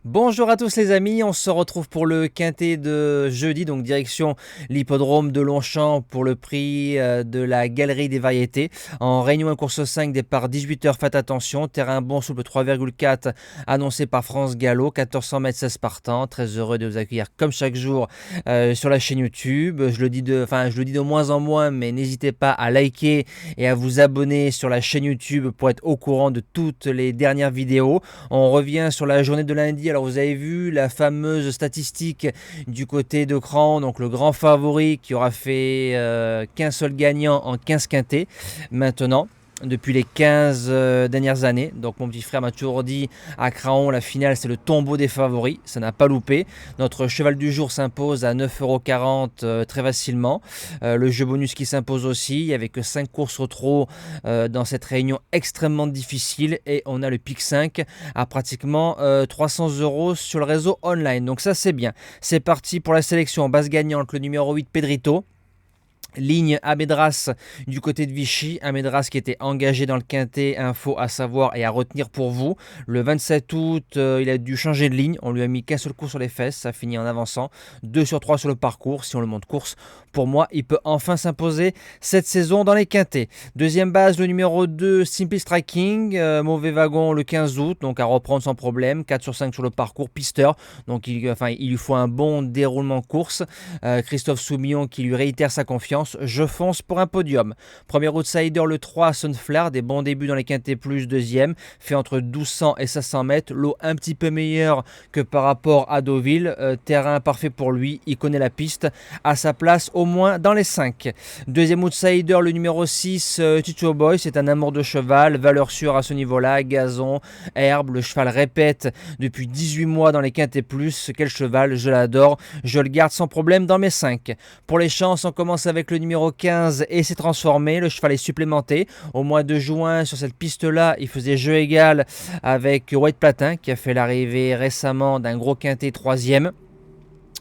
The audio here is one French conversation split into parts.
Bonjour à tous les amis, on se retrouve pour le quintet de jeudi, donc direction l'hippodrome de Longchamp pour le prix de la Galerie des Variétés. En Réunion 1 course 5, départ 18h, faites attention, terrain bon souple 3,4 annoncé par France Gallo, 1400 mètres 16 partants, très heureux de vous accueillir comme chaque jour sur la chaîne YouTube. Je le dis de moins en moins, mais n'hésitez pas à liker et à vous abonner sur la chaîne YouTube pour être au courant de toutes les dernières vidéos. On revient sur la journée de lundi. Alors vous avez vu la fameuse statistique du côté de Cran, donc le grand favori qui aura fait qu'un seul gagnant en 15 quintés maintenant depuis les 15 dernières années. Donc mon petit frère m'a toujours dit à Craon, la finale c'est le tombeau des favoris, ça n'a pas loupé. Notre cheval du jour s'impose à 9,40 € très facilement. Le jeu bonus qui s'impose aussi, il n'y avait que 5 courses au trot dans cette réunion extrêmement difficile et on a le pic 5 à pratiquement 300 € sur le réseau online. Donc ça c'est bien. C'est parti pour la sélection. Base gagnante, le numéro 8 Pedrito. Ligne Amedras du côté de Vichy, Amedras qui était engagé dans le quintet, info à savoir et à retenir pour vous. Le 27 août, il a dû changer de ligne, on lui a mis qu'un seul coup sur les fesses, ça finit en avançant, 2 sur 3 sur le parcours, si on le monte course. Pour moi, il peut enfin s'imposer cette saison dans les quintets. Deuxième base, le numéro 2, Simple Striking, mauvais wagon le 15 août, donc à reprendre sans problème, 4 sur 5 sur le parcours, pisteur, donc il lui faut un bon déroulement course. Christophe Soumillon qui lui réitère sa confiance. Je fonce pour un podium. Premier outsider, le 3, Sunflower, des bons débuts dans les quintés plus, deuxième, fait entre 1200 et 500 mètres, l'eau un petit peu meilleure que par rapport à Deauville, terrain parfait pour lui, il connaît la piste, à sa place au moins dans les 5. Deuxième outsider, le numéro 6, Chicho Boy, c'est un amour de cheval, valeur sûre à ce niveau-là, gazon, herbe, le cheval répète depuis 18 mois dans les quintés plus, quel cheval, je l'adore, je le garde sans problème dans mes 5. Pour les chances, on commence avec le numéro 15 et s'est transformé, le cheval est supplémenté. Au mois de juin, sur cette piste-là, il faisait jeu égal avec White Platin qui a fait l'arrivée récemment d'un gros quintet 3e.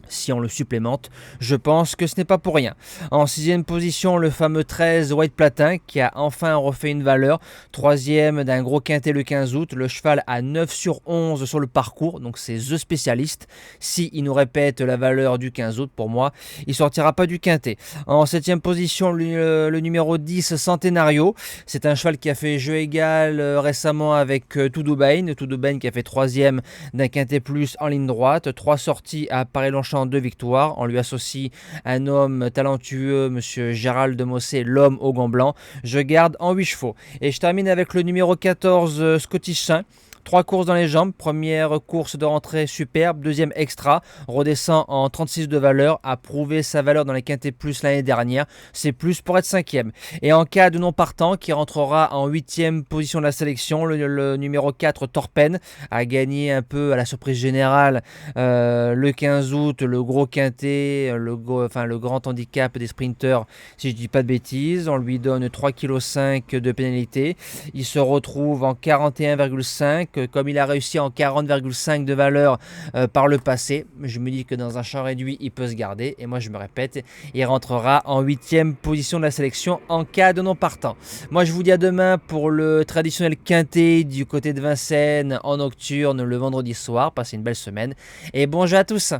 Si on le supplémente, je pense que ce n'est pas pour rien. En 6e position, le fameux 13 White Platin qui a enfin refait une valeur. 3e d'un gros quintet le 15 août. Le cheval à 9 sur 11 sur le parcours, donc c'est The Spécialiste. Si il nous répète la valeur du 15 août, pour moi, il ne sortira pas du quintet. En 7e position, le numéro 10 Centenario. C'est un cheval qui a fait jeu égal récemment avec Toudoubane. Toudoubane qui a fait 3e d'un quintet plus en ligne droite. 3 sorties à Paris-Longchamp, 2 victoires. On lui associe un homme talentueux, monsieur Gérald de Mossé, l'homme au gant blanc. Je garde en 8 chevaux. Et je termine avec le numéro 14, Scottish Saint. 3 courses dans les jambes, première course de rentrée superbe, deuxième extra, redescend en 36 de valeur, a prouvé sa valeur dans les quintés plus l'année dernière, c'est plus pour être 5e. Et en cas de non partant, qui rentrera en 8e position de la sélection, le numéro 4 Torpen a gagné un peu à la surprise générale le 15 août, le gros quintet, le grand handicap des sprinteurs, si je dis pas de bêtises, on lui donne 3,5 kg de pénalité, il se retrouve en 41,5, comme il a réussi en 40,5 de valeur par le passé. Je me dis que dans un champ réduit, il peut se garder. Et moi, je me répète, il rentrera en 8e position de la sélection en cas de non partant. Moi, je vous dis à demain pour le traditionnel quintet du côté de Vincennes en nocturne le vendredi soir. Passez une belle semaine et bon jeu à tous.